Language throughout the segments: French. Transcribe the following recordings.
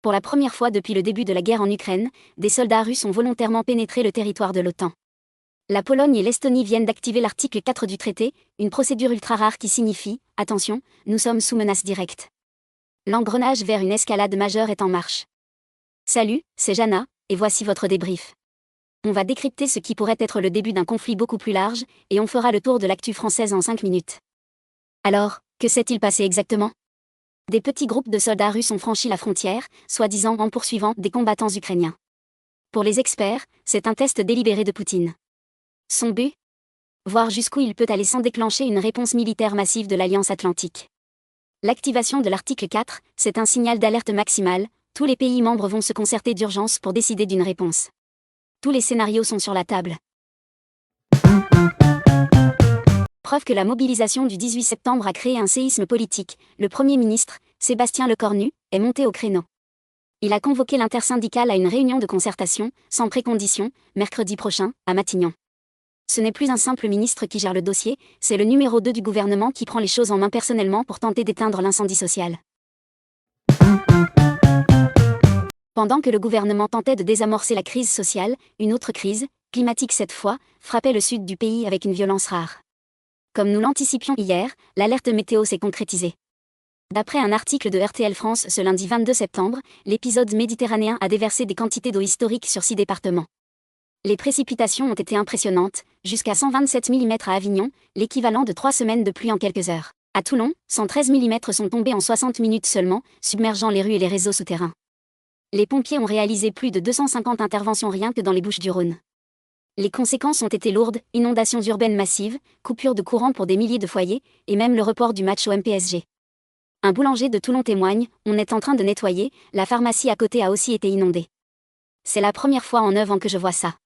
Pour la première fois depuis le début de la guerre en Ukraine, des soldats russes ont volontairement pénétré le territoire de l'OTAN. La Pologne et l'Estonie viennent d'activer l'article 4 du traité, une procédure ultra rare qui signifie « Attention, nous sommes sous menace directe ». L'engrenage vers une escalade majeure est en marche. Salut, c'est Jana, et voici votre débrief. On va décrypter ce qui pourrait être le début d'un conflit beaucoup plus large, et on fera le tour de l'actu française en 5 minutes. Alors, que s'est-il passé exactement ? Des petits groupes de soldats russes ont franchi la frontière, soi-disant en poursuivant des combattants ukrainiens. Pour les experts, c'est un test délibéré de Poutine. Son but ? Voir jusqu'où il peut aller sans déclencher une réponse militaire massive de l'Alliance Atlantique. L'activation de l'article 4, c'est un signal d'alerte maximale, tous les pays membres vont se concerter d'urgence pour décider d'une réponse. Tous les scénarios sont sur la table. Preuve que la mobilisation du 18 septembre a créé un séisme politique, le Premier ministre, Sébastien Lecornu, est monté au créneau. Il a convoqué l'intersyndicale à une réunion de concertation, sans précondition, mercredi prochain, à Matignon. Ce n'est plus un simple ministre qui gère le dossier, c'est le numéro 2 du gouvernement qui prend les choses en main personnellement pour tenter d'éteindre l'incendie social. Pendant que le gouvernement tentait de désamorcer la crise sociale, une autre crise, climatique cette fois, frappait le sud du pays avec une violence rare. Comme nous l'anticipions hier, l'alerte météo s'est concrétisée. D'après un article de RTL France ce lundi 22 septembre, l'épisode méditerranéen a déversé des quantités d'eau historiques sur 6 départements. Les précipitations ont été impressionnantes, jusqu'à 127 mm à Avignon, l'équivalent de 3 semaines de pluie en quelques heures. À Toulon, 113 mm sont tombés en 60 minutes seulement, submergeant les rues et les réseaux souterrains. Les pompiers ont réalisé plus de 250 interventions rien que dans les Bouches-du-Rhône. Les conséquences ont été lourdes, inondations urbaines massives, coupures de courant pour des milliers de foyers, et même le report du match au MPSG. Un boulanger de Toulon témoigne, on est en train de nettoyer, la pharmacie à côté a aussi été inondée. C'est la première fois en 9 ans que je vois ça.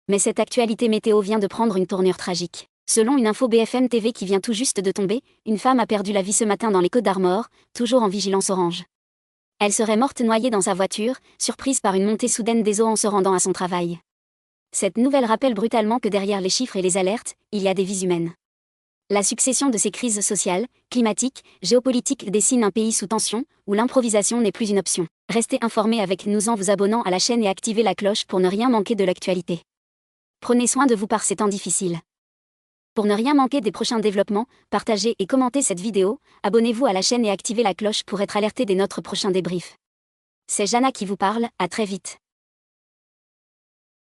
Mais cette actualité météo vient de prendre une tournure tragique. Selon une info BFM TV qui vient tout juste de tomber, une femme a perdu la vie ce matin dans les Côtes-d'Armor, toujours en vigilance orange. Elle serait morte noyée dans sa voiture, surprise par une montée soudaine des eaux en se rendant à son travail. Cette nouvelle rappelle brutalement que derrière les chiffres et les alertes, il y a des vies humaines. La succession de ces crises sociales, climatiques, géopolitiques dessine un pays sous tension, où l'improvisation n'est plus une option. Restez informés avec nous en vous abonnant à la chaîne et activez la cloche pour ne rien manquer de l'actualité. Prenez soin de vous par ces temps difficiles. Pour ne rien manquer des prochains développements, partagez et commentez cette vidéo, abonnez-vous à la chaîne et activez la cloche pour être alerté des notre prochains débriefs. C'est Jana qui vous parle, à très vite.